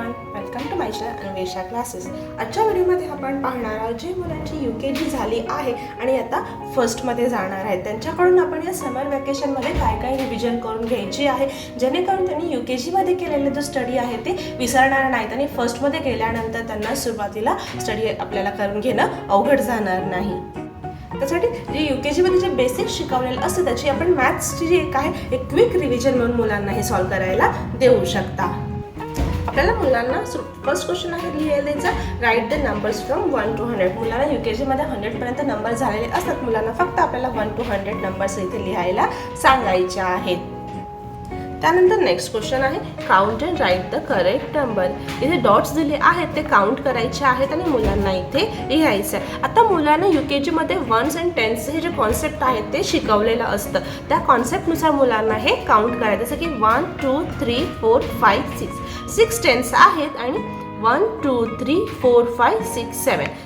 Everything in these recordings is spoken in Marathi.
Everyone, welcome to my channel Anvesha classes. आजच्या व्हिडिओमध्ये आपण पाहणार आहोत जे मुलांची UKG झाली आहे आणि आता फर्स्टमध्ये जाणार आहेत त्यांच्याकडून आपण या समर वॅकेशनमध्ये काय काय रिव्हिजन करून घ्यायची आहे, जेणेकरून त्यांनी UKG मध्ये केलेले जो स्टडी आहे ते विसरणार नाहीत आणि फर्स्टमध्ये गेल्यानंतर त्यांना सुरुवातीला स्टडी आपल्याला करून घेणं अवघड जाणार नाही। त्यासाठी जे UKG मध्ये जे बेसिक शिकवलेलं असतं त्याची आपण मॅथ्सची जी एक आहे एक क्विक रिव्हिजन म्हणून मुलांना हे सॉल्व करायला देऊ शकता। आपल्याला मुलांना फर्स्ट क्वेश्चन आहे लिहायचा, write the numbers from 1 to 100। मुलांना UKG मध्ये 100 पर्यंत नंबर झालेले असतात, मुलांना फक्त आपल्याला 1 to 100 नंबर्स इथे लिहायला सांगायचे आहेत। त्यानंतर नेक्स्ट क्वेश्चन आहे count and write the correct number. इथे डॉट्स दिले आहेत ते काउंट करायचे आहेत आणि मुलांना इथे लिहायचं आहे। आता मुलांना UKG मध्ये वन्स अँड टेन्स हे जे कॉन्सेप्ट आहेत ते शिकवलेलं असतं, त्या कॉन्सेप्टनुसार मुलांना हे काउंट करायचं, जसं की 1 2 3 4 5 6 टेन्स आहेत आणि 1 2 3 4 5 6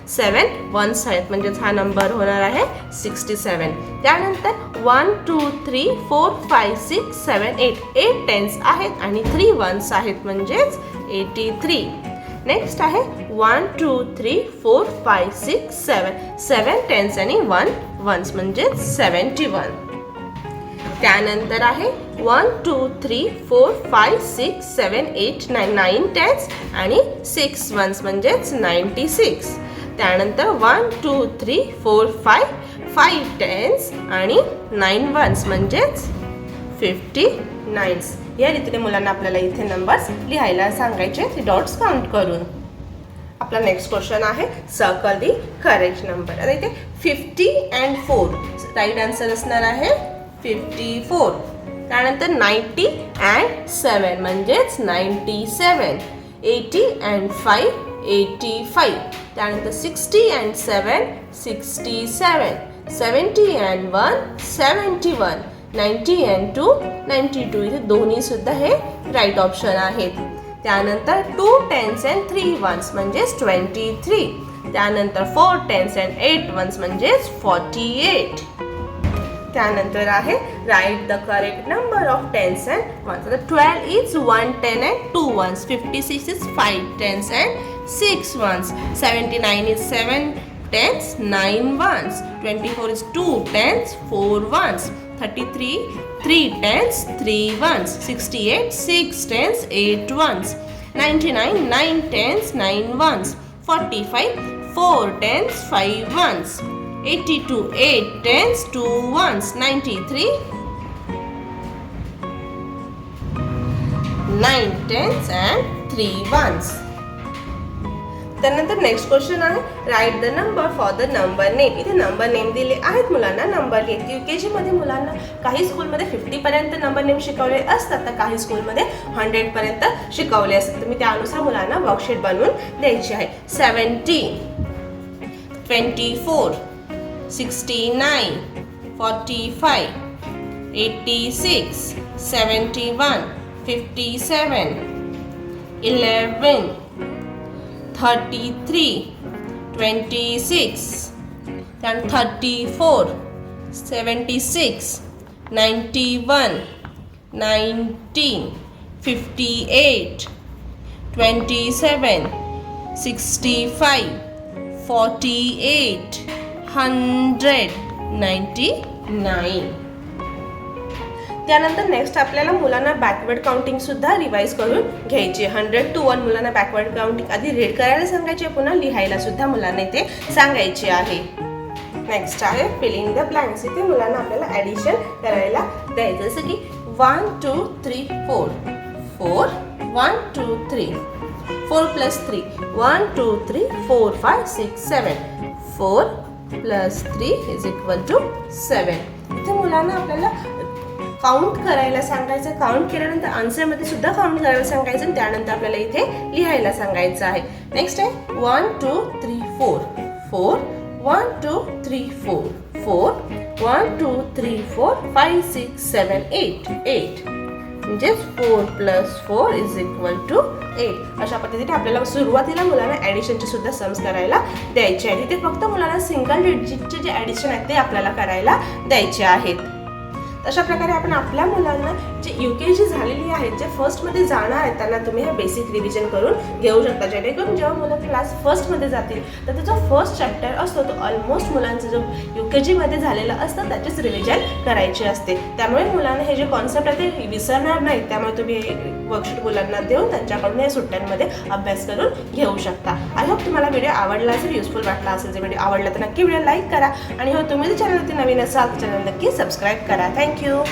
7 वन्स आहेत, म्हणजेच हा नंबर होणार आहे 67। त्यानंतर 1 2 3 4 5 6 7 8 टेन्स आहेत आणि 3 वन्स आहेत, म्हणजेच 83। नेक्स्ट आहे 1 2 3 4 5 6 7 टेन्स आणि 1 वन्स, म्हणजेच 71। त्यानंतर आहे 1 2 3 4 5 6 7 8 9 टेन्स आणि 6 वन्स, म्हणजेच 96। त्यानंतर 1 2 3 4 5 टेन्स आणि 9 वन्स, म्हणजेच 59। या रीतीने मुलांना आपल्याला इथे नंबर्स लिहायला सांगायचे, ते डॉट्स काउंट करून। आपला नेक्स्ट क्वेश्चन आहे सर्कल दी करेक्ट नंबर। आता इथे 50 and 4 राईट आन्सर असणार आहे 54। त्यानंतर 90 and 7 म्हणजेच 97। 80 and 5 85। त्यानंतर 60 and 7 67। 70 and 1 71। 90 and 2 92। इथे दोन्ही सुद्धा हे राईट ऑप्शन आहेत। त्यानंतर 2 टेन्स and 3 वन्स म्हणजेच 23। त्यानंतर 4 टेन्स and 8 वन्स म्हणजेच 48। त्यानंतर आहे write the correct number of tens and ones. 12 is 1 10 and 2 ones. 56 is 5 tens and 6 ones. 79 is 7 tens 9 ones. 24 is 2 tens 4 ones. 33 3 tens 3 ones. 68 6 tens 8 ones. 99 9 tens 9 ones. 45 4 tens 5 ones. 82 8 tens 2 ones. 93 9 tens and 3 ones. त्यानंतर नेक्स्ट क्वेश्चन आहे write the number for the number name. इथे नंबर नेम दिले आहेत, मुलांना नंबर लिहित। UKG मध्ये मुलांना काही स्कूलमध्ये 50 पर्यंत नंबर नेम शिकवले असतात, तर काही स्कूलमध्ये 100 पर्यंत शिकवले असतात, तर मी त्यानुसार मुलांना वर्कशीट बनवून द्यायची आहे। 17 24 69 45 86 71 57 11 33 26 then 34 76 91 19 58 27 65 48 100 99। त्यानंतर नेक्स्ट आपल्याला मुलांना बॅकवर्ड काउंटिंग सुद्धा रिवाइज करून घ्यायची। 100 to 1 मुलांना बॅकवर्ड काउंटिंग आधी रीड करायला सांगायची, पुन्हा लिहायला सुद्धा मुलांना इथे सांगायची आहे। नेक्स्ट आहे फिलिंग द ब्लँक्स। इथे मुलांना आपल्याला ॲडिशन करायला द्यायचं, जसं की 1 2 3 4 4 1 2 3 4 + 3 1 2 3 4 5 6 7 4 + 3 = 7। इथे मुलांना आपल्याला काउंट करायला सांगायचं, काउंट केल्यानंतर आन्सरमध्ये सुद्धा काउंट करायला सांगायचं आणि त्यानंतर आपल्याला इथे लिहायला सांगायचं आहे। नेक्स्ट आहे 1 2 3 4 4 1 2 3 4 4 1 2 3 4 5 6 7 8 म्हणजेच 4 + 4 = 8। अशा पद्धतीने आपल्याला सुरुवातीला मुलांना ॲडिशनचे सुद्धा सम्स करायला द्यायचे आहेत। इथे फक्त मुलांना सिंगल डिजिटचे जे ॲडिशन आहेत ते आपल्याला करायला द्यायचे आहेत। अशा प्रकारे आपण आपल्या मुलांना जे UKG झालेली आहेत, जे फर्स्टमध्ये जाणार आहेत, त्यांना तुम्ही हे बेसिक रिव्हिजन करून घेऊ शकता, जेणेकरून जेव्हा मुलं क्लास फर्स्टमध्ये जातील तर त्याचा फर्स्ट चॅप्टर असतो तो ऑलमोस्ट मुलांचं जो UKG मध्ये झालेलं असतं त्याचीच रिव्हिजन करायची असते. त्यामुळे मुलांना हे जे कॉन्सेप्ट आहे ते विसरणार नाही. त्यामुळे तुम्ही वर्कशीट मुलांना देऊन त्यांच्याकडून या सुट्ट्यांमध्ये अभ्यास करून घेऊ शकता. आय होप तुम्हाला व्हिडिओ आवडला असेल, युजफुल वाटला असेल. जर व्हिडिओ आवडला तर नक्की व्हिडिओ लाईक करा आणि हो तुम्ही जर चॅनलवरती नवीन असाल तर चॅनल नक्की सबस्क्राईब करा. थँक्यू.